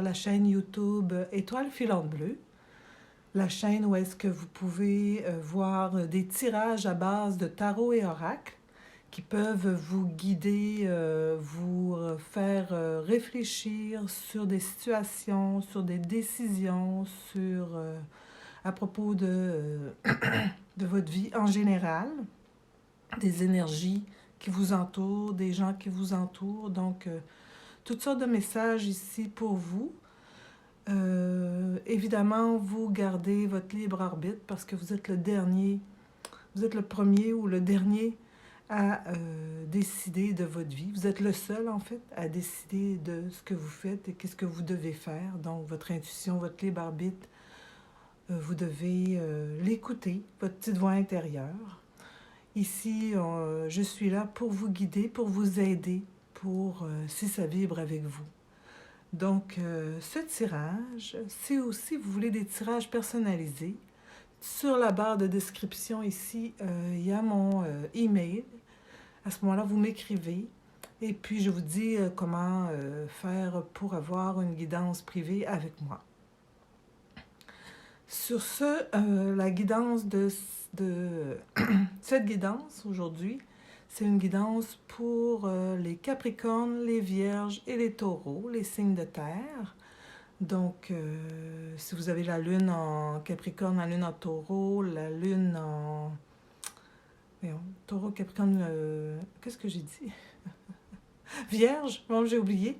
la chaîne YouTube Étoile filante bleue, la chaîne où est-ce que vous pouvez voir des tirages à base de tarot et oracle qui peuvent vous guider, vous faire réfléchir sur des situations, sur des décisions, à propos de votre vie en général, des énergies qui vous entourent, des gens qui vous entourent. Donc, toutes sortes de messages ici pour vous. Évidemment, vous gardez votre libre arbitre parce que vous êtes le dernier, vous êtes le premier ou le dernier à décider de votre vie. Vous êtes le seul, en fait, à décider de ce que vous faites et qu'est-ce que vous devez faire. Donc, votre intuition, votre libre arbitre, vous devez l'écouter, votre petite voix intérieure. Ici, je suis là pour vous guider, pour vous aider, si ça vibre avec vous. Donc, ce tirage, si aussi vous voulez des tirages personnalisés, sur la barre de description ici, il y a mon email. À ce moment-là, vous m'écrivez et puis je vous dis comment faire pour avoir une guidance privée avec moi. Sur ce, la guidance de cette guidance aujourd'hui, c'est une guidance pour les Capricornes, les Vierges et les Taureaux, les signes de terre. Donc, si vous avez la Lune en Capricorne, la Lune en Taureau, la Lune en... Taureau, Capricorne, qu'est-ce que j'ai dit? Vierge, bon, j'ai oublié.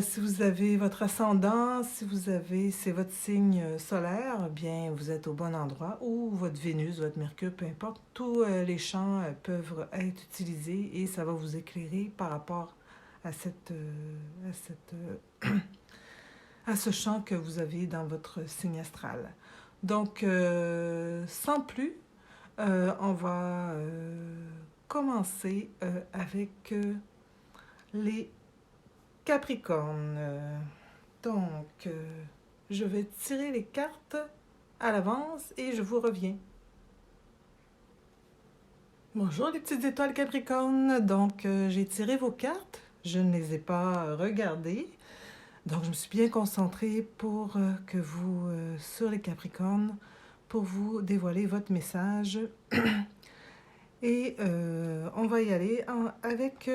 Si vous avez votre ascendant, c'est votre signe solaire, bien, vous êtes au bon endroit, ou votre Vénus, votre Mercure, peu importe. Tous les champs peuvent être utilisés et ça va vous éclairer par rapport à à ce champ que vous avez dans votre signe astral. Donc, sans plus, on va commencer avec les Capricornes. Donc, je vais tirer les cartes à l'avance et je vous reviens. Bonjour les petites étoiles Capricornes. Donc, j'ai tiré vos cartes. Je ne les ai pas regardées. Donc, je me suis bien concentrée pour que vous, sur les Capricornes, pour vous dévoiler votre message. Et on va y aller avec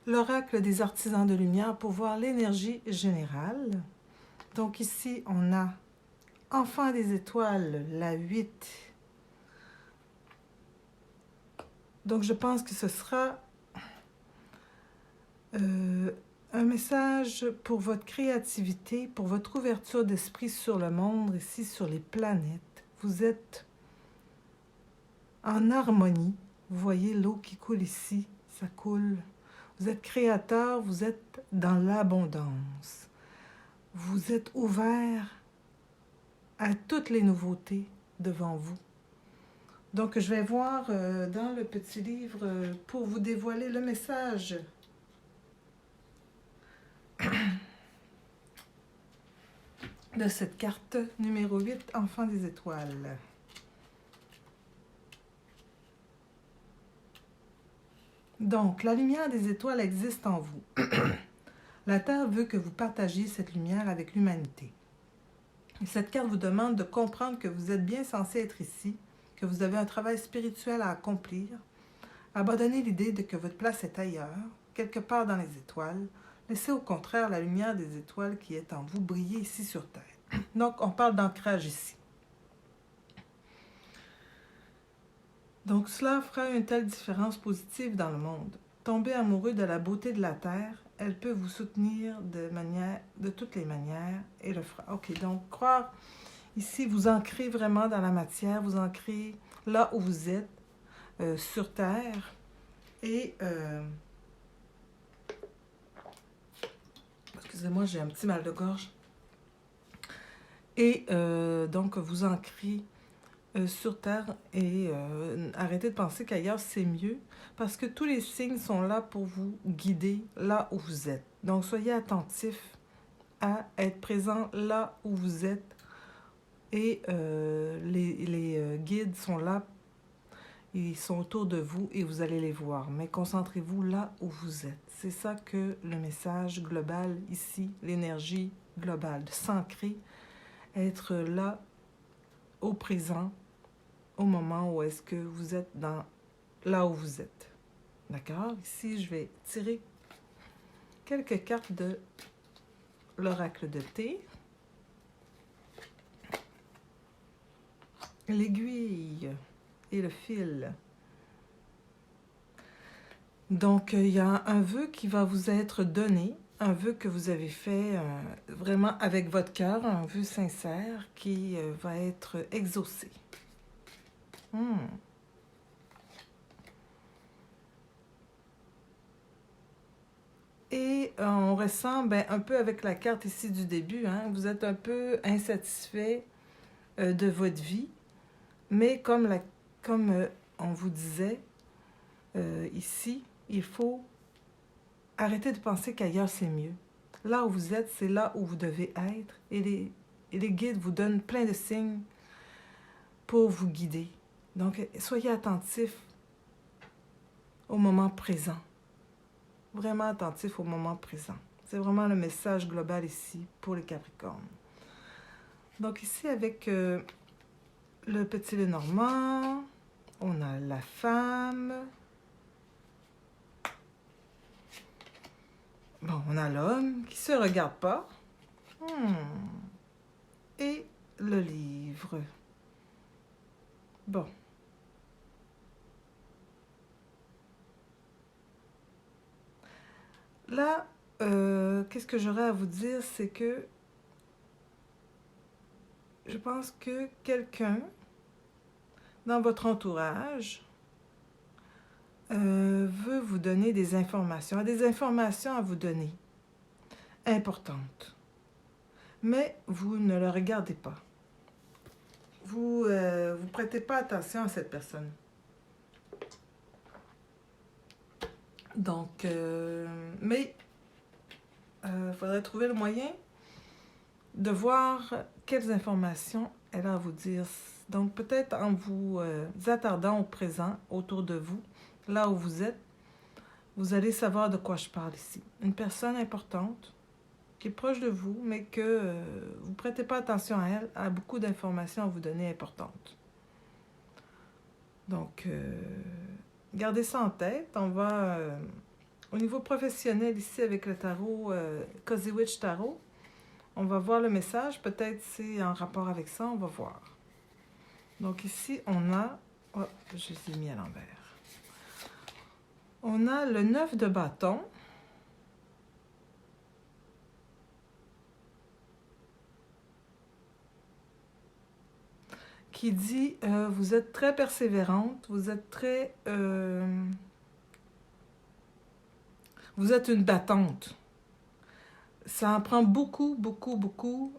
l'oracle des artisans de lumière pour voir l'énergie générale. Donc ici, on a Enfant des étoiles, la 8. Donc je pense que ce sera un message pour votre créativité, pour votre ouverture d'esprit sur le monde, ici sur les planètes. Vous êtes en harmonie. Vous voyez l'eau qui coule ici, ça coule. Vous êtes créateur, vous êtes dans l'abondance. Vous êtes ouvert à toutes les nouveautés devant vous. Donc, je vais voir dans le petit livre pour vous dévoiler le message. De cette carte numéro 8, Enfant des étoiles. Donc, la lumière des étoiles existe en vous. La Terre veut que vous partagiez cette lumière avec l'humanité. Cette carte vous demande de comprendre que vous êtes bien censé être ici, que vous avez un travail spirituel à accomplir. Abandonnez l'idée de que votre place est ailleurs, quelque part dans les étoiles. Laissez au contraire la lumière des étoiles qui est en vous briller ici sur Terre. Donc, on parle d'ancrage ici. Donc, cela fera une telle différence positive dans le monde. Tombez amoureux de la beauté de la Terre, elle peut vous soutenir de toutes les manières et le fera. Ok, donc croire, ici, vous ancrez vraiment dans la matière, vous ancrez là où vous êtes, sur Terre. Et, excusez-moi, j'ai un petit mal de gorge. Et donc, vous ancrez sur Terre et arrêtez de penser qu'ailleurs c'est mieux parce que tous les signes sont là pour vous guider là où vous êtes. Donc soyez attentifs à être présent là où vous êtes et les guides sont là Ils sont autour de vous et vous allez les voir. Mais concentrez-vous là où vous êtes. C'est ça que le message global ici, l'énergie globale, de s'ancrer, être là au présent, au moment où est-ce que vous êtes là où vous êtes. D'accord? Ici, je vais tirer quelques cartes de l'oracle de thé. L'aiguille et le fil. Donc, il y a un vœu qui va vous être donné, un vœu que vous avez fait vraiment avec votre cœur, un vœu sincère qui va être exaucé. Et on ressent un peu avec la carte ici du début, vous êtes un peu insatisfait de votre vie, mais comme on vous disait ici, il faut arrêter de penser qu'ailleurs c'est mieux. Là où vous êtes, c'est là où vous devez être, et les guides vous donnent plein de signes pour vous guider. Donc, soyez attentifs au moment présent. Vraiment attentifs au moment présent. C'est vraiment le message global ici pour les Capricornes. Donc ici, avec le petit Lenormand, on a la femme. Bon, on a l'homme qui ne se regarde pas. Et le livre. Bon. Là, qu'est-ce que j'aurais à vous dire, c'est que je pense que quelqu'un dans votre entourage veut vous donner des informations à vous donner, importantes. Mais vous ne le regardez pas. Vous prêtez pas attention à cette personne. Donc, mais il faudrait trouver le moyen de voir quelles informations elle a à vous dire. Donc, peut-être en vous attardant au présent, autour de vous, là où vous êtes, vous allez savoir de quoi je parle ici. Une personne importante qui est proche de vous, mais que vous ne prêtez pas attention à elle, a beaucoup d'informations à vous donner importantes. Donc, gardez ça en tête. On va, au niveau professionnel ici avec le tarot, Cozy Witch Tarot, on va voir le message. Peut-être c'est en rapport avec ça, on va voir. Donc ici, on a... Oh, je les ai mis à l'envers. On a le 9 de bâton. Qui dit, vous êtes très persévérante, vous êtes très... vous êtes une battante. Ça en prend beaucoup, beaucoup, beaucoup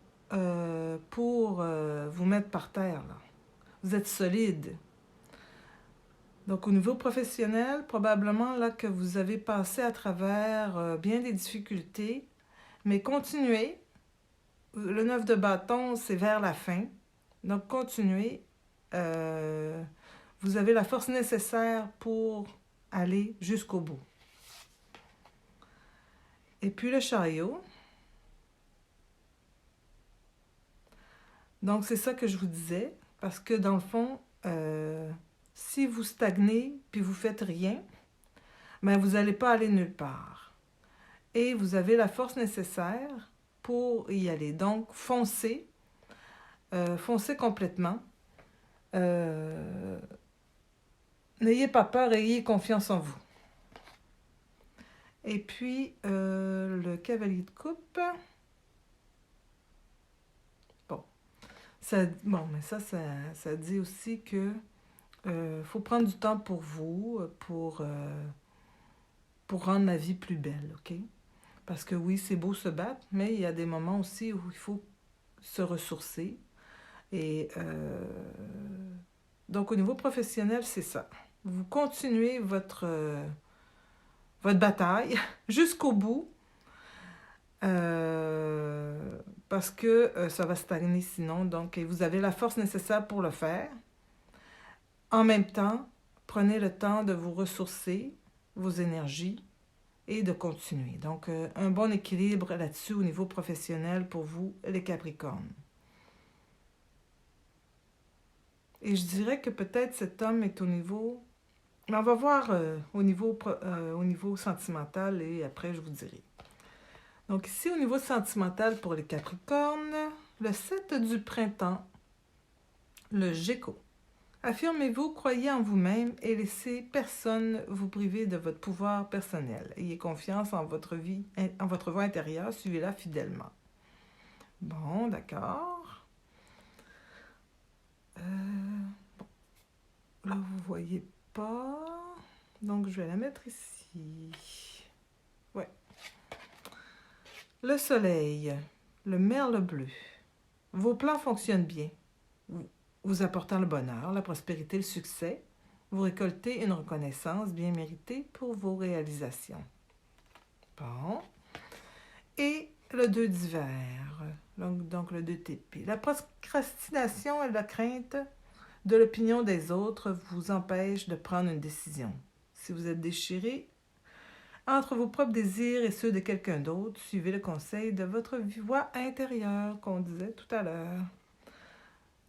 pour vous mettre par terre, là. Vous êtes solide. Donc, au niveau professionnel, probablement là que vous avez passé à travers bien des difficultés, mais continuez. Le 9 de bâton, c'est vers la fin. Donc, continuez. Vous avez la force nécessaire pour aller jusqu'au bout. Et puis, le chariot. Donc, c'est ça que je vous disais. Parce que, dans le fond, si vous stagnez puis vous faites rien, vous n'allez pas aller nulle part. Et vous avez la force nécessaire pour y aller. Donc, foncez. Foncez complètement. N'ayez pas peur, ayez confiance en vous. Et puis, le cavalier de coupe. Mais ça dit aussi que faut prendre du temps pour vous, pour rendre la vie plus belle, OK? Parce que oui, c'est beau se battre, mais il y a des moments aussi où il faut se ressourcer. Et donc, au niveau professionnel, c'est ça. Vous continuez votre bataille jusqu'au bout. Parce que ça va stagner sinon. Donc, vous avez la force nécessaire pour le faire. En même temps, prenez le temps de vous ressourcer, vos énergies, et de continuer. Donc, un bon équilibre là-dessus au niveau professionnel pour vous, les Capricornes. Et je dirais que peut-être cet homme est au niveau... Mais on va voir au niveau sentimental et après je vous dirai. Donc ici, au niveau sentimental pour les Capricornes, le 7 du printemps, le Géco. Affirmez-vous, croyez en vous-même et laissez personne vous priver de votre pouvoir personnel. Ayez confiance en votre vie, en votre voix intérieure, suivez-la fidèlement. Bon, d'accord. Bon. Là, vous ne voyez pas. Donc, je vais la mettre ici. Ouais. Le soleil, le merle bleu. Vos plans fonctionnent bien, vous apportant le bonheur, la prospérité, le succès. Vous récoltez une reconnaissance bien méritée pour vos réalisations. Bon. Et le 2 d'hiver, donc le 2 TP. La procrastination et la crainte de l'opinion des autres vous empêchent de prendre une décision. Si vous êtes déchiré entre vos propres désirs et ceux de quelqu'un d'autre, suivez le conseil de votre voix intérieure qu'on disait tout à l'heure.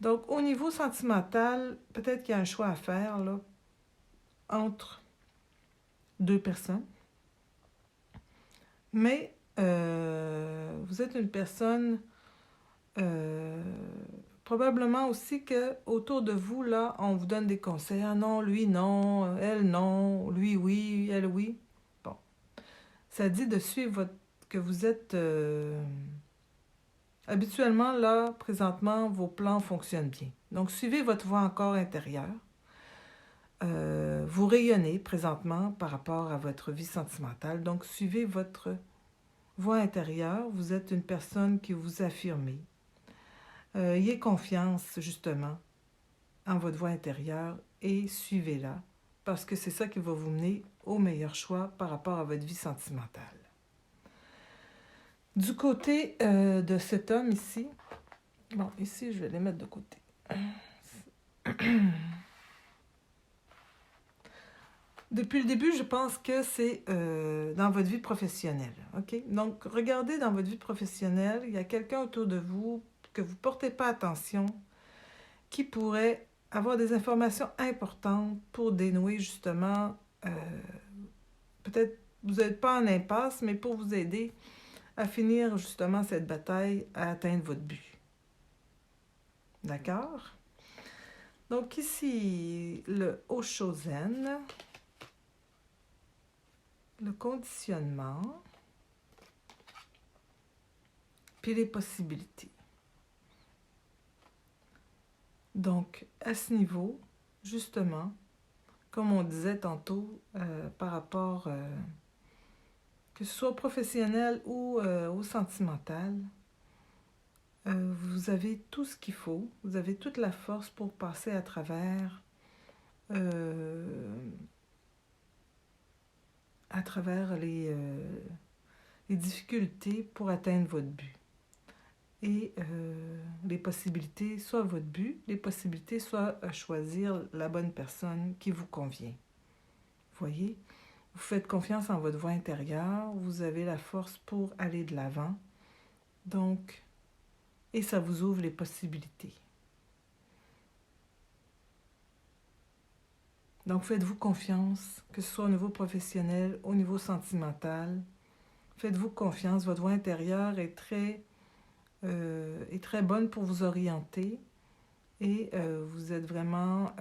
Donc, au niveau sentimental, peut-être qu'il y a un choix à faire là, entre deux personnes. Mais vous êtes une personne, probablement aussi que autour de vous, là, on vous donne des conseils. Ah non, lui non, elle non, lui oui, elle oui. Bon. Ça dit de suivre que vous êtes... habituellement, là, présentement, vos plans fonctionnent bien. Donc, suivez votre voix encore intérieure. Vous rayonnez présentement par rapport à votre vie sentimentale. Donc, suivez votre voix intérieure. Vous êtes une personne qui vous affirme. Ayez confiance, justement, en votre voix intérieure et suivez-la. Parce que c'est ça qui va vous mener au meilleur choix par rapport à votre vie sentimentale. Du côté de cet homme ici, bon, ici, je vais les mettre de côté. Depuis le début, je pense que c'est dans votre vie professionnelle. OK? Donc, regardez dans votre vie professionnelle, il y a quelqu'un autour de vous que vous ne portez pas attention, qui pourrait avoir des informations importantes pour dénouer justement, peut-être vous n'êtes pas en impasse, mais pour vous aider à finir justement cette bataille, à atteindre votre but. D'accord? Donc ici, le Oshozen, le conditionnement, puis les possibilités. Donc, à ce niveau, justement, comme on disait tantôt, par rapport, que ce soit professionnel ou au sentimental, vous avez tout ce qu'il faut, vous avez toute la force pour passer à travers les difficultés pour atteindre votre but. Et les possibilités, soit votre but, les possibilités, soit choisir la bonne personne qui vous convient. Vous voyez, vous faites confiance en votre voix intérieure, vous avez la force pour aller de l'avant. Donc, et ça vous ouvre les possibilités. Donc, faites-vous confiance, que ce soit au niveau professionnel, au niveau sentimental. Faites-vous confiance, votre voix intérieure est très bonne pour vous orienter et vous êtes vraiment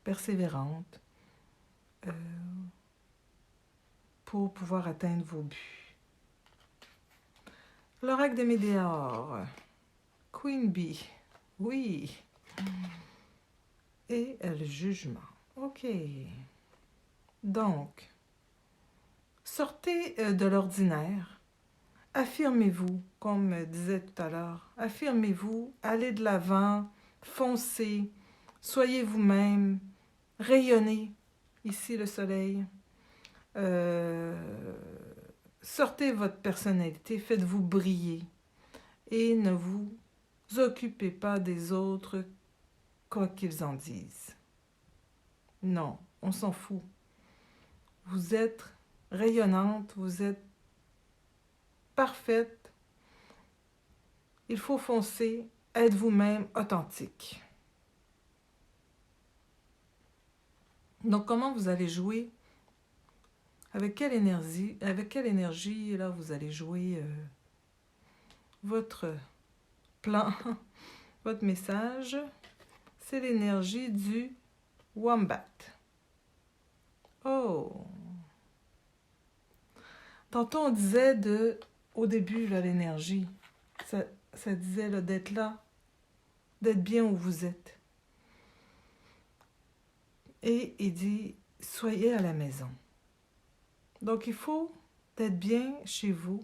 persévérante pour pouvoir atteindre vos buts. L'oracle de Médéor, Queen Bee, oui, et le jugement. OK. Donc, sortez de l'ordinaire. Affirmez-vous, comme disait tout à l'heure. Affirmez-vous, allez de l'avant, foncez, soyez vous-même, rayonnez. Ici, le soleil. Sortez votre personnalité, faites-vous briller. Et ne vous occupez pas des autres quoi qu'ils en disent. Non, on s'en fout. Vous êtes rayonnante, vous êtes parfaite. Il faut foncer, être vous-même authentique. Donc, comment vous allez jouer? Avec quelle énergie là, vous allez jouer votre plan, votre message? C'est l'énergie du Wombat. Oh! Tantôt, on disait au début, là, l'énergie, ça disait là, d'être là, d'être bien où vous êtes. Et il dit, soyez à la maison. Donc, il faut être bien chez vous.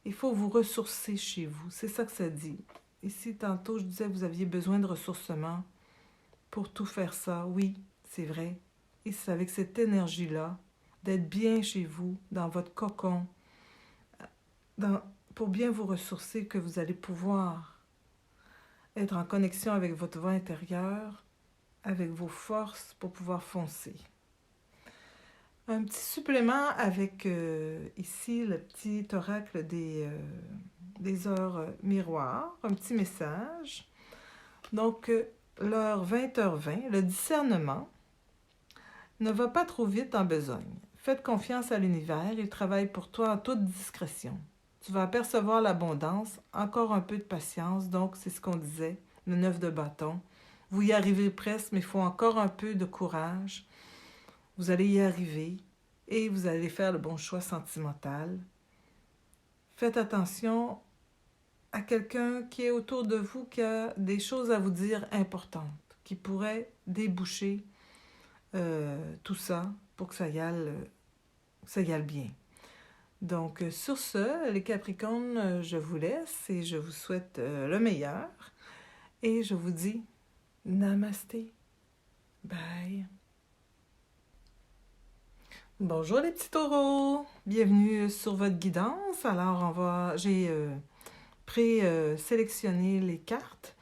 Il faut vous ressourcer chez vous. C'est ça que ça dit. Ici, tantôt, je disais que vous aviez besoin de ressourcement pour tout faire ça. Oui, c'est vrai. Et c'est avec cette énergie-là, d'être bien chez vous, dans votre cocon, pour bien vous ressourcer, que vous allez pouvoir être en connexion avec votre voix intérieure, avec vos forces pour pouvoir foncer. Un petit supplément avec ici le petit oracle des heures miroirs, un petit message. Donc, l'heure 20h20, le discernement ne va pas trop vite en besogne. Faites confiance à l'univers, il travaille pour toi en toute discrétion. Tu vas apercevoir l'abondance, encore un peu de patience, donc c'est ce qu'on disait, le 9 de bâton. Vous y arrivez presque, mais il faut encore un peu de courage. Vous allez y arriver et vous allez faire le bon choix sentimental. Faites attention à quelqu'un qui est autour de vous, qui a des choses à vous dire importantes, qui pourraient déboucher tout ça pour que ça y aille bien. Donc, sur ce, les Capricornes, je vous laisse et je vous souhaite le meilleur. Et je vous dis namasté. Bye. Bonjour les petits taureaux. Bienvenue sur votre guidance. Alors, j'ai présélectionné les cartes.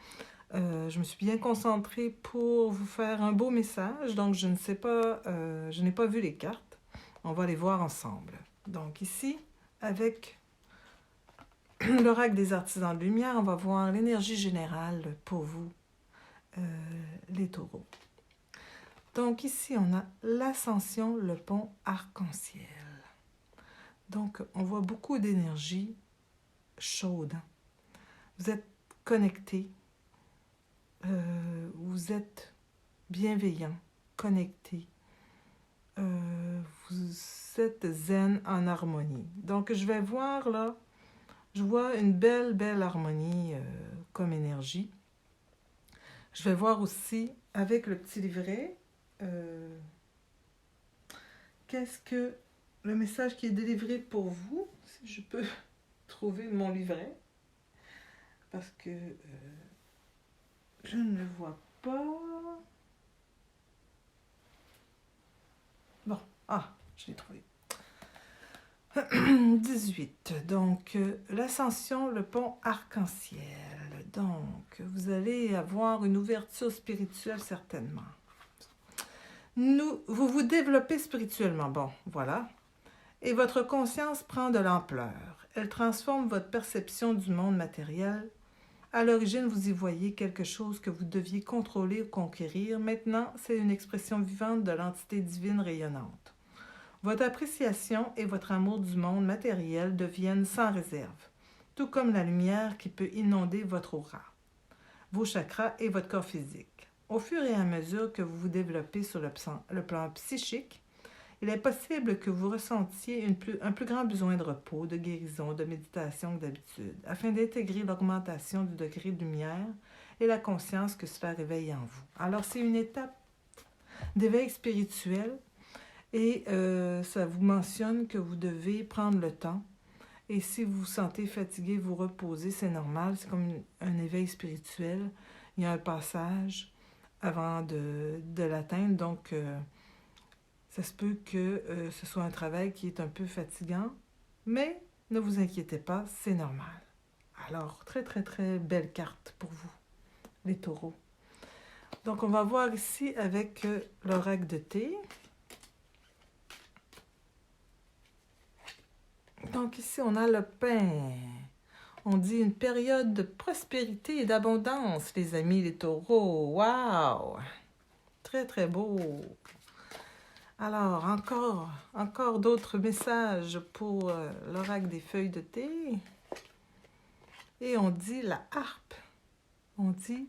Je me suis bien concentrée pour vous faire un beau message. Donc, je n'ai pas vu les cartes. On va les voir ensemble. Donc ici, avec l'oracle des artisans de lumière, on va voir l'énergie générale pour vous, les taureaux. Donc ici, on a l'ascension, le pont arc-en-ciel. Donc, on voit beaucoup d'énergie chaude. Vous êtes connectés, vous êtes bienveillant, connecté. Vous êtes zen en harmonie. Donc, je vais voir là, je vois une belle harmonie comme énergie. Je vais voir aussi, avec le petit livret, qu'est-ce que le message qui est délivré pour vous, si je peux trouver mon livret, parce que je ne le vois pas. Bon, je l'ai trouvé. 18. Donc, l'ascension, le pont arc-en-ciel. Donc, vous allez avoir une ouverture spirituelle certainement. Vous vous développez spirituellement. Bon, voilà. Et votre conscience prend de l'ampleur. Elle transforme votre perception du monde matériel. À l'origine, vous y voyez quelque chose que vous deviez contrôler ou conquérir. Maintenant, c'est une expression vivante de l'entité divine rayonnante. Votre appréciation et votre amour du monde matériel deviennent sans réserve, tout comme la lumière qui peut inonder votre aura, vos chakras et votre corps physique. Au fur et à mesure que vous vous développez sur le plan psychique, il est possible que vous ressentiez un plus grand besoin de repos, de guérison, de méditation que d'habitude, afin d'intégrer l'augmentation du degré de lumière et la conscience que cela réveille en vous. Alors, c'est une étape d'éveil spirituel et ça vous mentionne que vous devez prendre le temps. Et si vous vous sentez fatigué, vous reposez, c'est normal, c'est comme un éveil spirituel. Il y a un passage avant de l'atteindre, donc ça se peut que ce soit un travail qui est un peu fatigant, mais ne vous inquiétez pas, c'est normal. Alors, très belle carte pour vous, les taureaux. Donc, on va voir ici avec l'oracle de thé. Donc, ici, on a le pain. On dit une période de prospérité et d'abondance, les amis, les taureaux. Wow! Très, très beau. Alors, encore d'autres messages pour l'oracle des feuilles de thé. Et on dit la harpe. On dit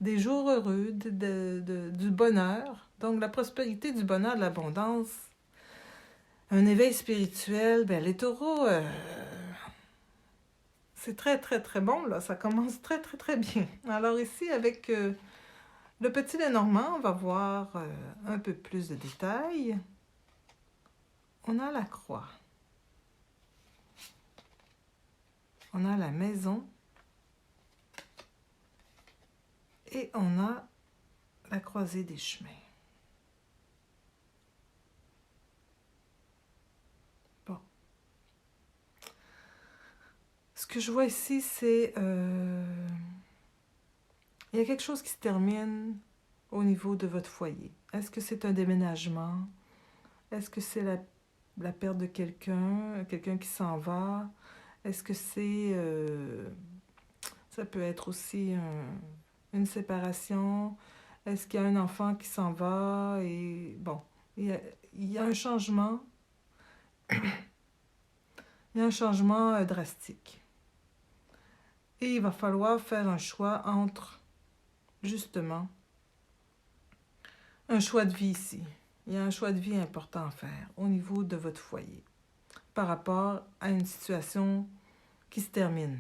des jours heureux, du bonheur. Donc, la prospérité, du bonheur, de l'abondance. Un éveil spirituel. Ben, les taureaux, c'est très, très, très bon, là. Ça commence très, très, très bien. Alors ici, avec le petit Lenormand, on va voir un peu plus de détails. On a la croix. On a la maison. Et on a la croisée des chemins. Bon. Ce que je vois ici, c'est... il y a quelque chose qui se termine au niveau de votre foyer. Est-ce que c'est un déménagement? Est-ce que c'est la perte de quelqu'un qui s'en va? Est-ce que c'est... ça peut être aussi une séparation? Est-ce qu'il y a un enfant qui s'en va? Et bon, il y a un changement. Il y a un changement drastique. Et il va falloir faire un choix entre, justement, un choix de vie ici. Il y a un choix de vie important à faire au niveau de votre foyer par rapport à une situation qui se termine.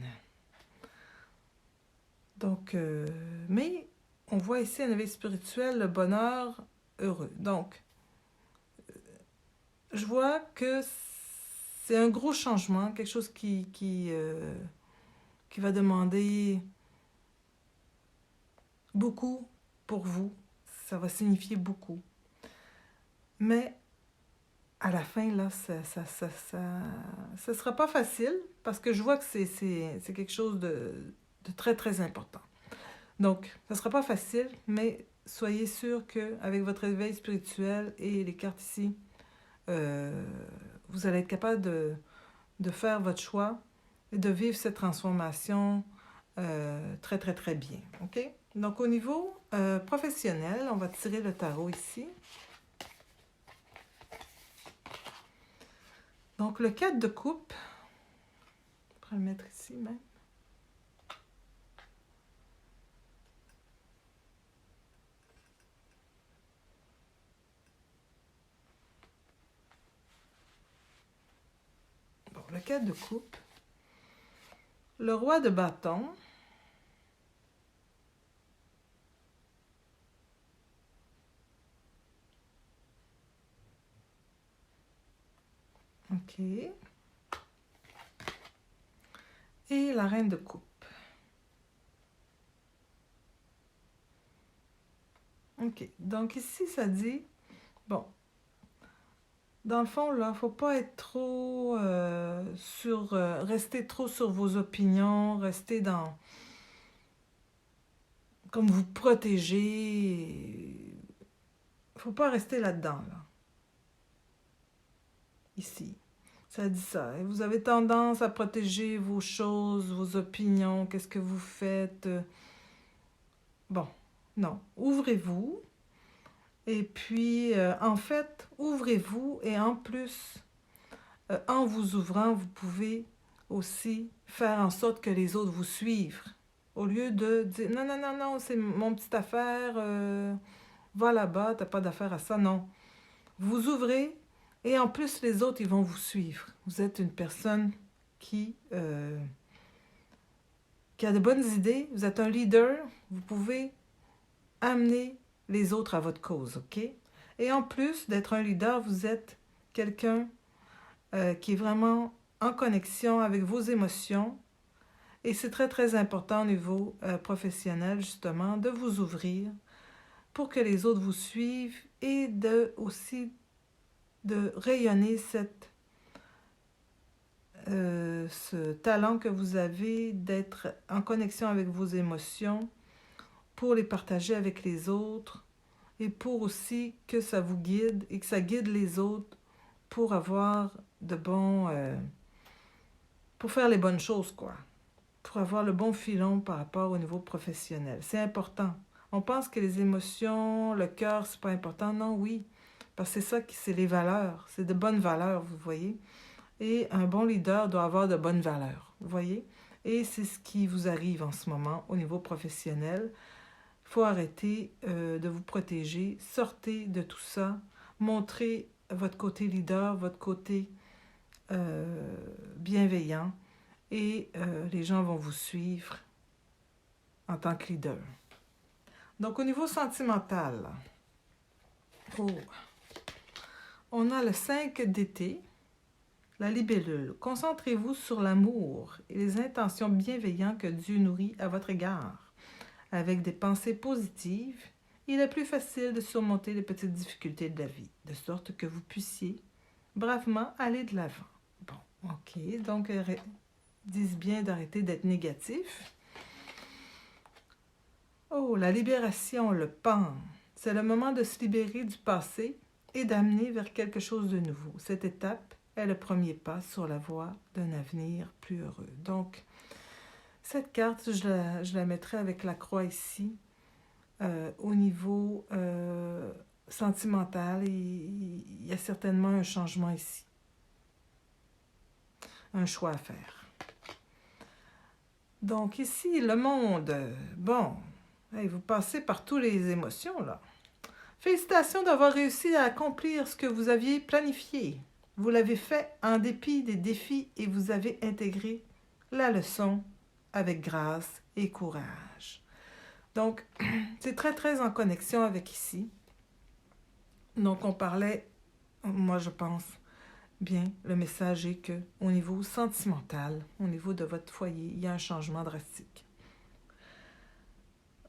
Donc, mais on voit ici un éveil spirituel, le bonheur heureux. Donc, je vois que c'est un gros changement, quelque chose qui va demander beaucoup pour vous. Ça va signifier beaucoup. Mais à la fin, là, ça sera pas facile parce que je vois que c'est quelque chose de très, très important. Donc, ça sera pas facile, mais soyez sûr qu'avec votre éveil spirituel et les cartes ici, vous allez être capable de faire votre choix et de vivre cette transformation très, très, très bien. OK? Donc, au niveau professionnel, on va tirer le tarot ici. Donc, le 4 de coupe, on va le mettre ici même. Bon, le 4 de coupe, le roi de bâton, OK, et la reine de coupe. OK, donc ici, ça dit, bon, dans le fond, là, il ne faut pas être trop rester trop sur vos opinions, rester dans, comme vous protéger. Il ne faut pas rester là-dedans, là. Ici, ça dit ça. Et vous avez tendance à protéger vos choses, vos opinions, qu'est-ce que vous faites. Bon, non, ouvrez-vous. Et puis, en fait, ouvrez-vous et en plus, en vous ouvrant, vous pouvez aussi faire en sorte que les autres vous suivent. Au lieu de dire non, non, non, non, c'est mon petite affaire, va là-bas, t'as pas d'affaire à ça. Non. Vous ouvrez et en plus, les autres, ils vont vous suivre. Vous êtes une personne qui a de bonnes idées, vous êtes un leader, vous pouvez amener les autres à votre cause, OK? Et en plus d'être un leader, vous êtes quelqu'un qui est vraiment en connexion avec vos émotions. Et c'est très, très important au niveau professionnel, justement, de vous ouvrir pour que les autres vous suivent et aussi de rayonner ce talent que vous avez d'être en connexion avec vos émotions pour les partager avec les autres et pour aussi que ça vous guide et que ça guide les autres pour avoir de bons... pour faire les bonnes choses, quoi. Pour avoir le bon filon par rapport au niveau professionnel. C'est important. On pense que les émotions, le cœur, c'est pas important. Non, oui. Parce que c'est ça qui, c'est les valeurs. C'est de bonnes valeurs, vous voyez. Et un bon leader doit avoir de bonnes valeurs, vous voyez. Et c'est ce qui vous arrive en ce moment au niveau professionnel. Il faut arrêter de vous protéger. Sortez de tout ça. Montrez votre côté leader, votre côté bienveillant. Et les gens vont vous suivre en tant que leader. Donc, au niveau sentimental, on a le 5 d'été, la libellule. Concentrez-vous sur l'amour et les intentions bienveillantes que Dieu nourrit à votre égard. Avec des pensées positives, il est plus facile de surmonter les petites difficultés de la vie, de sorte que vous puissiez bravement aller de l'avant. Bon, ok, donc disent bien d'arrêter d'être négatif. Oh, la libération, le pan. C'est le moment de se libérer du passé et d'amener vers quelque chose de nouveau. Cette étape est le premier pas sur la voie d'un avenir plus heureux. Donc, cette carte, je la mettrai avec la croix ici. Au niveau sentimental, il y a certainement un changement ici. Un choix à faire. Donc ici, le monde, bon, hey, vous passez par toutes les émotions là. Félicitations d'avoir réussi à accomplir ce que vous aviez planifié. Vous l'avez fait en dépit des défis et vous avez intégré la leçon avec grâce et courage. Donc, c'est très, très en connexion avec ici. Donc, on parlait, moi je pense, bien, le message est que au niveau sentimental, au niveau de votre foyer, il y a un changement drastique.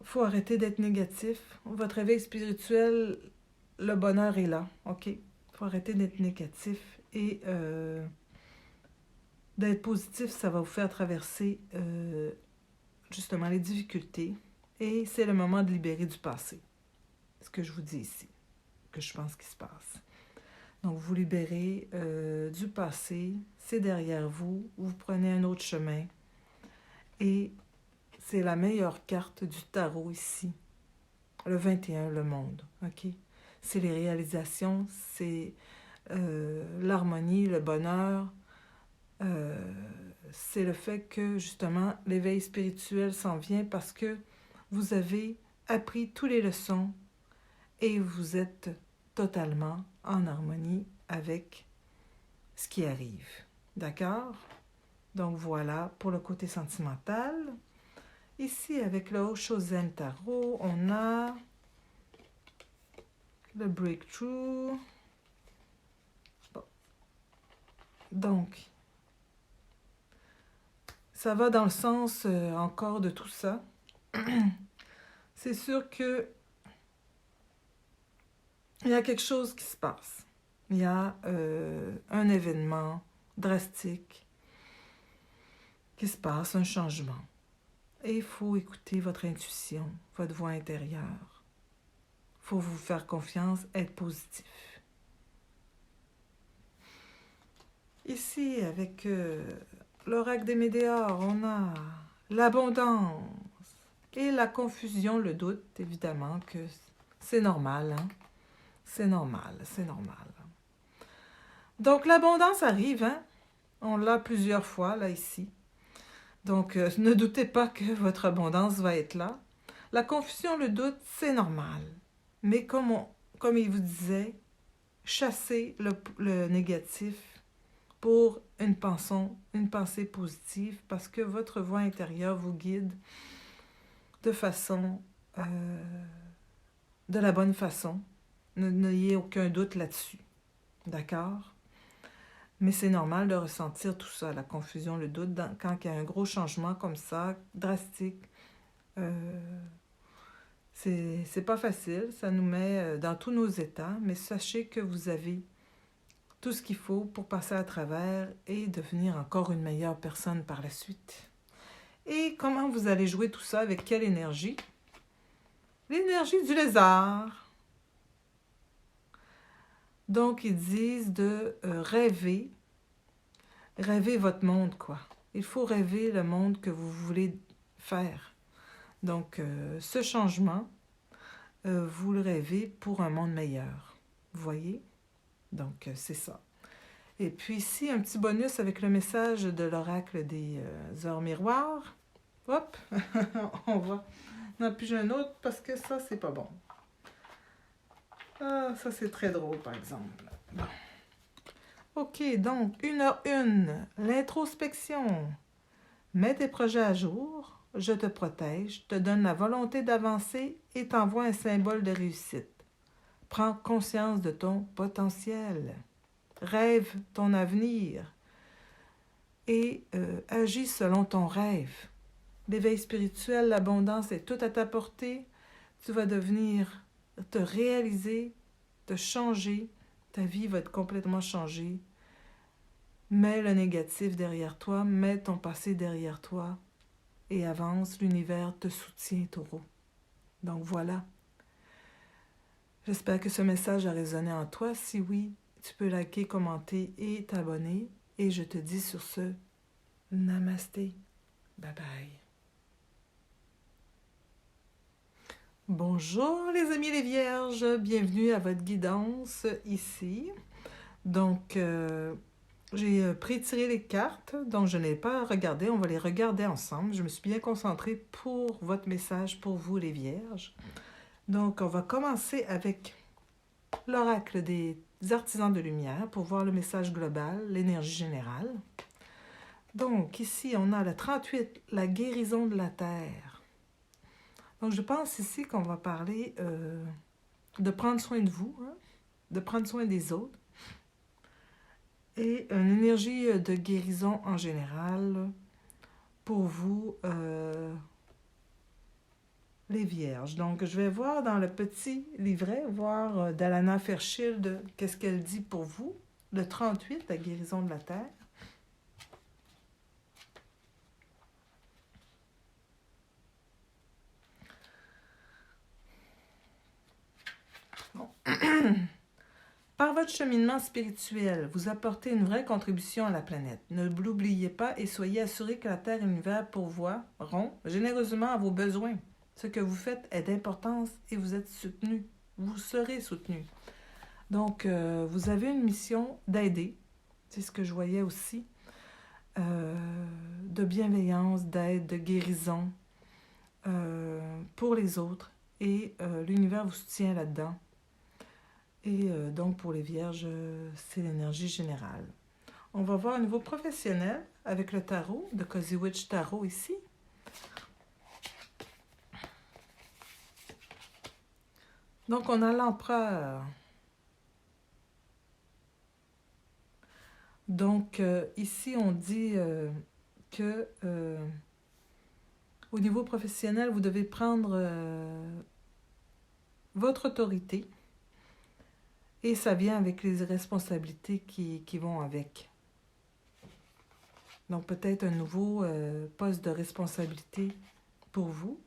Il faut arrêter d'être négatif. Votre réveil spirituel, le bonheur est là, ok? Il faut arrêter d'être négatif et d'être positif, ça va vous faire traverser justement les difficultés. Et c'est le moment de libérer du passé. Ce que je vous dis ici, que je pense qu'il se passe. Donc, vous libérez du passé, c'est derrière vous, vous prenez un autre chemin. Et c'est la meilleure carte du tarot ici. Le 21, le monde, ok? C'est les réalisations, c'est l'harmonie, le bonheur. C'est le fait que, justement, l'éveil spirituel s'en vient parce que vous avez appris toutes les leçons et vous êtes totalement en harmonie avec ce qui arrive. D'accord? Donc voilà pour le côté sentimental. Ici, avec le Oshozen Tarot, on a le Breakthrough. Bon. Donc, ça va dans le sens encore de tout ça. C'est sûr que il y a quelque chose qui se passe. Il y a un événement drastique qui se passe, un changement. Et il faut écouter votre intuition, votre voix intérieure. Il faut vous faire confiance, être positif. Ici, avec l'oracle des Médéors, on a l'abondance et la confusion, le doute, évidemment, que c'est normal, hein? C'est normal, c'est normal. Donc, l'abondance arrive, hein? On l'a plusieurs fois, là, ici. Donc, ne doutez pas que votre abondance va être là. La confusion, le doute, c'est normal. Mais comme il vous disait, chassez le négatif pour une pensée positive parce que votre voix intérieure vous guide de façon, de la bonne façon. N'ayez aucun doute là-dessus. D'accord? Mais c'est normal de ressentir tout ça, la confusion, le doute, quand il y a un gros changement comme ça, drastique. C'est pas facile, ça nous met dans tous nos états, mais sachez que vous avez tout ce qu'il faut pour passer à travers et devenir encore une meilleure personne par la suite. Et comment vous allez jouer tout ça, avec quelle énergie? L'énergie du lézard. Donc, ils disent de rêver votre monde, quoi. Il faut rêver le monde que vous voulez faire. Donc, ce changement, vous le rêvez pour un monde meilleur. Vous voyez? Donc, c'est ça. Et puis ici, un petit bonus avec le message de l'oracle des heures miroirs. Hop, on va en piger un autre parce que ça, c'est pas bon. Ah, ça, c'est très drôle, par exemple. Bon. OK, donc, 1h01, l'introspection. Mets tes projets à jour, je te protège, te donne la volonté d'avancer et t'envoie un symbole de réussite. Prends conscience de ton potentiel. Rêve ton avenir et agis selon ton rêve. L'éveil spirituel, l'abondance est tout à ta portée. Tu vas devenir te réaliser, te changer. Ta vie va être complètement changée. Mets le négatif derrière toi, mets ton passé derrière toi et avance. L'univers te soutient, Taureau. Donc voilà. J'espère que ce message a résonné en toi. Si oui, tu peux liker, commenter et t'abonner. Et je te dis sur ce, namasté. Bye bye. Bonjour les amis les vierges, bienvenue à votre guidance ici. Donc, j'ai pré-tiré les cartes, donc je n'ai pas regardé, on va les regarder ensemble. Je me suis bien concentrée pour votre message, pour vous les vierges. Donc, on va commencer avec l'oracle des artisans de lumière pour voir le message global, l'énergie générale. Donc, ici, on a le 38, la guérison de la terre. Donc, je pense ici qu'on va parler de prendre soin de vous, hein, de prendre soin des autres, et une énergie de guérison en général pour vous, les vierges. Donc, je vais voir dans le petit livret, voir d'Alana Fairchild, qu'est-ce qu'elle dit pour vous. Le 38, la guérison de la terre. Bon. Par votre cheminement spirituel, vous apportez une vraie contribution à la planète. Ne l'oubliez pas et soyez assurés que la Terre et l'univers pourvoiront généreusement à vos besoins. Ce que vous faites est d'importance et vous êtes soutenu. Vous serez soutenu. Donc, vous avez une mission d'aider. C'est ce que je voyais aussi. De bienveillance, d'aide, de guérison pour les autres. Et l'univers vous soutient là-dedans. Et donc, pour les vierges, c'est l'énergie générale. On va voir au niveau professionnel avec le tarot, de Cozy Witch Tarot ici. Donc, on a l'empereur. Donc, ici, on dit que au niveau professionnel, vous devez prendre votre autorité. Et ça vient avec les responsabilités qui vont avec. Donc, peut-être un nouveau poste de responsabilité pour vous.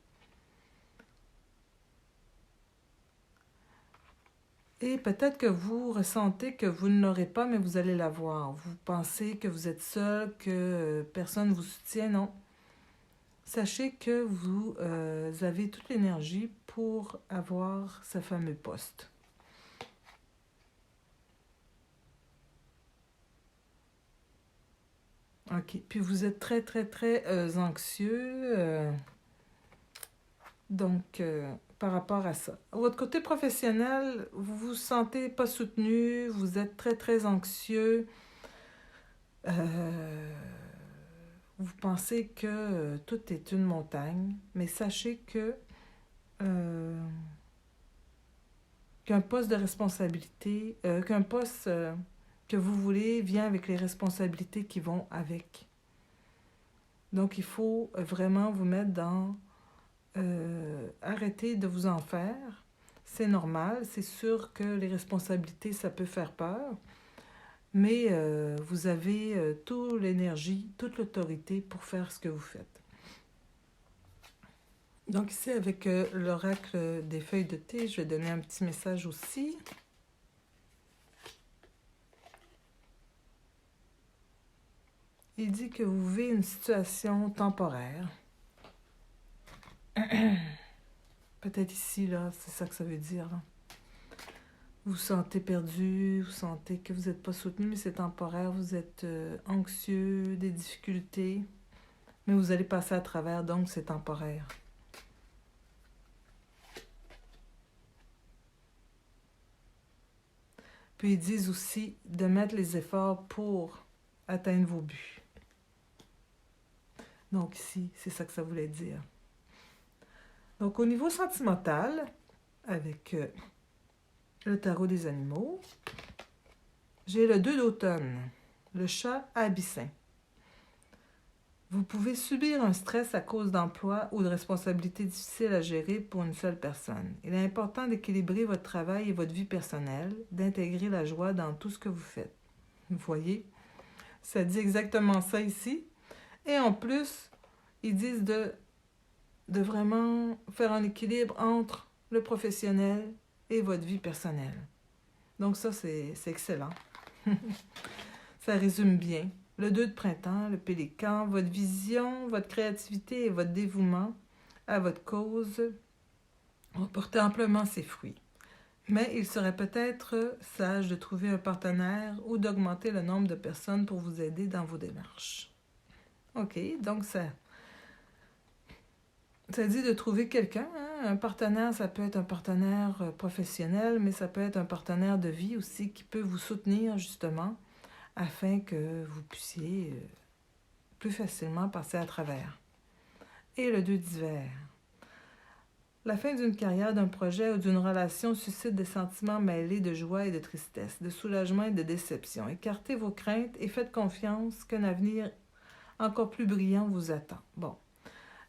Et peut-être que vous ressentez que vous ne l'aurez pas, mais vous allez l'avoir. Vous pensez que vous êtes seul, que personne ne vous soutient. Non. Sachez que vous avez toute l'énergie pour avoir ce fameux poste. OK. Puis vous êtes très, très, très anxieux. Donc, par rapport à ça. Votre côté professionnel, vous vous sentez pas soutenu, vous êtes très, très anxieux. Vous pensez que tout est une montagne, mais sachez que qu'un poste de responsabilité, qu'un poste que vous voulez vient avec les responsabilités qui vont avec. Donc, il faut vraiment vous mettre dans... arrêtez de vous en faire. C'est normal, c'est sûr que les responsabilités, ça peut faire peur. mais vous avez toute l'énergie, toute l'autorité pour faire ce que vous faites. Donc ici, avec l'oracle des feuilles de thé, je vais donner un petit message aussi. Il dit que vous vivez une situation temporaire. Peut-être ici, là, c'est ça que ça veut dire. Là. Vous vous sentez perdu, vous sentez que vous n'êtes pas soutenu, mais c'est temporaire, vous êtes anxieux, des difficultés, mais vous allez passer à travers, donc c'est temporaire. Puis ils disent aussi de mettre les efforts pour atteindre vos buts. Donc ici, c'est ça que ça voulait dire. Donc au niveau sentimental, avec le tarot des animaux, j'ai le 2 d'automne, le chat abyssin. Vous pouvez subir un stress à cause d'emploi ou de responsabilités difficiles à gérer pour une seule personne. Il est important d'équilibrer votre travail et votre vie personnelle, d'intégrer la joie dans tout ce que vous faites. Vous voyez, ça dit exactement ça ici. Et en plus, ils disent de vraiment faire un équilibre entre le professionnel et votre vie personnelle. Donc ça, c'est excellent. Ça résume bien. Le 2 de printemps, le pélican, votre vision, votre créativité et votre dévouement à votre cause ont porté amplement ses fruits. Mais il serait peut-être sage de trouver un partenaire ou d'augmenter le nombre de personnes pour vous aider dans vos démarches. OK, donc ça dit de trouver quelqu'un. Hein? Un partenaire, ça peut être un partenaire professionnel, mais ça peut être un partenaire de vie aussi qui peut vous soutenir justement afin que vous puissiez plus facilement passer à travers. Et le 2 d'hiver. La fin d'une carrière, d'un projet ou d'une relation suscite des sentiments mêlés de joie et de tristesse, de soulagement et de déception. Écartez vos craintes et faites confiance qu'un avenir encore plus brillant vous attend. Bon.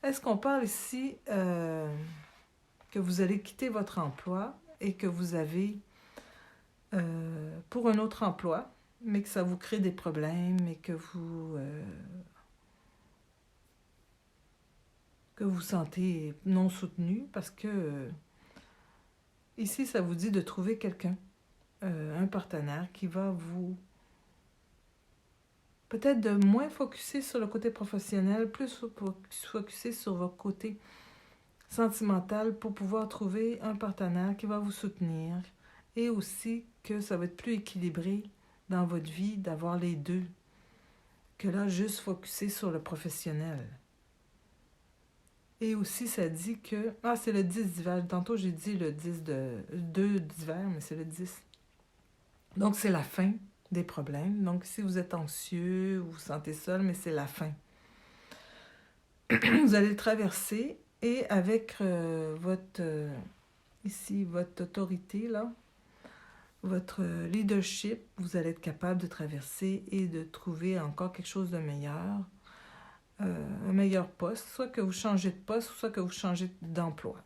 Est-ce qu'on parle ici que vous allez quitter votre emploi et que vous avez pour un autre emploi, mais que ça vous crée des problèmes et que vous sentez non soutenu parce que ici, ça vous dit de trouver quelqu'un, un partenaire qui va vous peut-être de moins focuser sur le côté professionnel, plus focuser sur votre côté sentimental pour pouvoir trouver un partenaire qui va vous soutenir et aussi que ça va être plus équilibré dans votre vie d'avoir les deux que là, juste focuser sur le professionnel. Et aussi, ça dit que... Ah, c'est le 10 d'hiver. Tantôt, j'ai dit le 2 d'hiver, mais c'est le 10. Donc, c'est la fin des problèmes. Donc, si vous êtes anxieux, vous vous sentez seul, mais c'est la fin. Vous allez le traverser et avec ici, votre autorité, là, votre leadership, vous allez être capable de traverser et de trouver encore quelque chose de meilleur, un meilleur poste, soit que vous changez de poste, soit que vous changez d'emploi.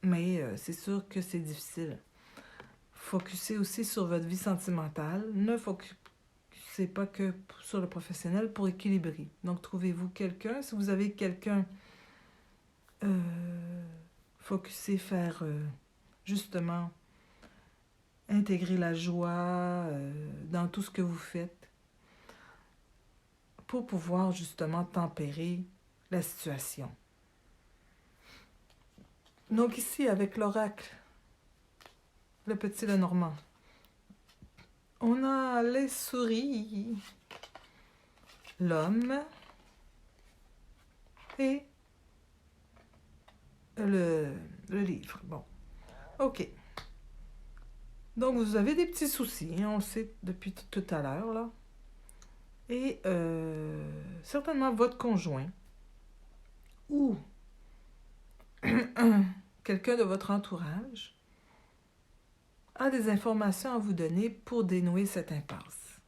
Mais c'est sûr que c'est difficile. Focussez aussi sur votre vie sentimentale. Ne focussez pas que sur le professionnel pour équilibrer. Donc, trouvez-vous quelqu'un. Si vous avez quelqu'un, focussez faire justement intégrer la joie dans tout ce que vous faites pour pouvoir justement tempérer la situation. Donc ici, avec l'oracle, le petit Lenormand, on a les souris, l'homme et le livre. Bon, OK. Donc, vous avez des petits soucis, hein, on le sait depuis tout à l'heure, là. Et certainement votre conjoint ou quelqu'un de votre entourage a des informations à vous donner pour dénouer cette impasse.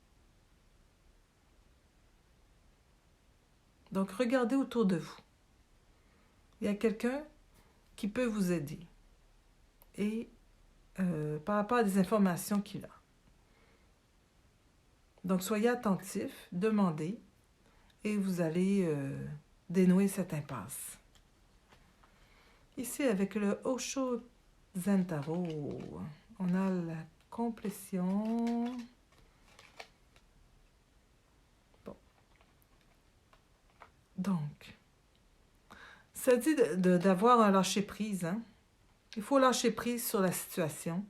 Donc, regardez autour de vous. Il y a quelqu'un qui peut vous aider. Et par rapport à des informations qu'il a. Donc, soyez attentifs, demandez, et vous allez dénouer cette impasse. Ici, avec le Osho Zentaro, on a la complétion. Bon. Donc, ça dit d'avoir un lâcher-prise. Hein? Il faut lâcher prise sur la situation.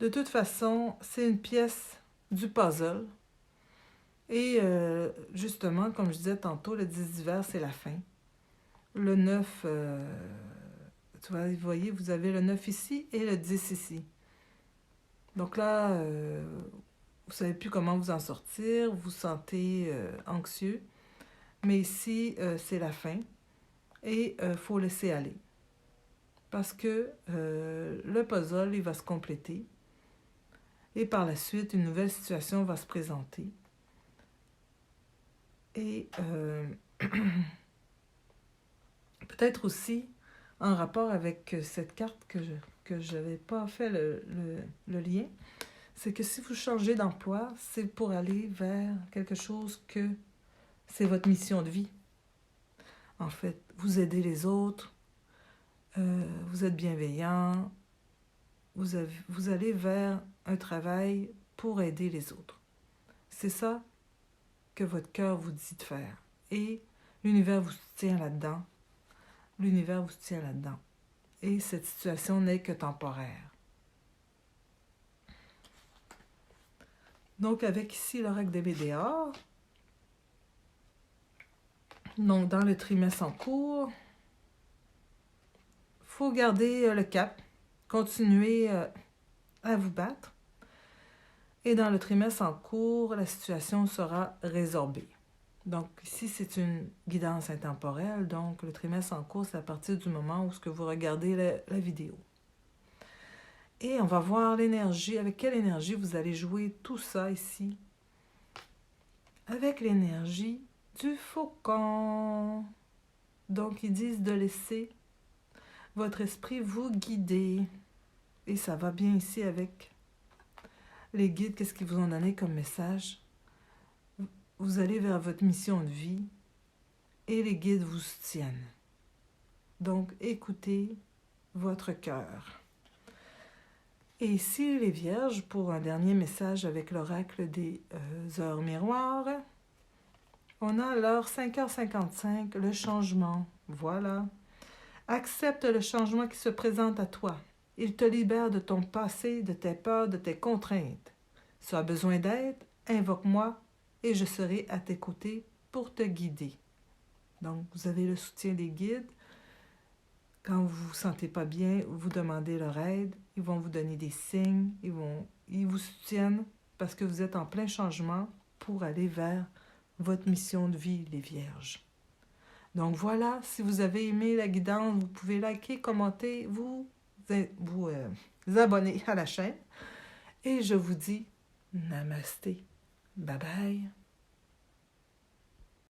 De toute façon, c'est une pièce du puzzle. Et justement, comme je disais tantôt, le 10 d'hiver, c'est la fin. Le 9, vous voyez, vous avez le 9 ici et le 10 ici. Donc là, vous ne savez plus comment vous en sortir, vous vous sentez anxieux. Mais ici, c'est la fin et il faut laisser aller. Parce que le puzzle, il va se compléter. Et par la suite, une nouvelle situation va se présenter. Et peut-être aussi en rapport avec cette carte que je n'avais pas fait le lien, c'est que si vous changez d'emploi, c'est pour aller vers quelque chose que c'est votre mission de vie. En fait, vous aidez les autres, vous êtes bienveillant, vous allez vers un travail pour aider les autres. C'est ça que votre cœur vous dit de faire. Et l'univers vous soutient là-dedans. L'univers vous soutient là-dedans. Et cette situation n'est que temporaire. Donc, avec ici l'oracle des BDA, donc dans le trimestre en cours, il faut garder le cap, continuer à vous battre. Et dans le trimestre en cours, la situation sera résorbée. Donc ici, c'est une guidance intemporelle. Donc le trimestre en cours, c'est à partir du moment où vous regardez la vidéo. Et on va voir l'énergie, avec quelle énergie vous allez jouer tout ça ici. Avec l'énergie du faucon. Donc ils disent de laisser votre esprit vous guider. Et ça va bien ici avec les guides, qu'est-ce qu'ils vous ont donné comme message? Vous allez vers votre mission de vie et les guides vous soutiennent. Donc, écoutez votre cœur. Et ici, les Vierges, pour un dernier message avec l'oracle des heures miroirs, on a l'heure 5h55, le changement. Voilà. Accepte le changement qui se présente à toi. Il te libère de ton passé, de tes peurs, de tes contraintes. Si tu as besoin d'aide, invoque-moi et je serai à tes côtés pour te guider. Donc, vous avez le soutien des guides. Quand vous ne vous sentez pas bien, vous demandez leur aide. Ils vont vous donner des signes. Ils vous soutiennent parce que vous êtes en plein changement pour aller vers votre mission de vie, les Vierges. Donc voilà, si vous avez aimé la guidance, vous pouvez liker, commenter, vous abonner à la chaîne. Et je vous dis namasté. Bye bye.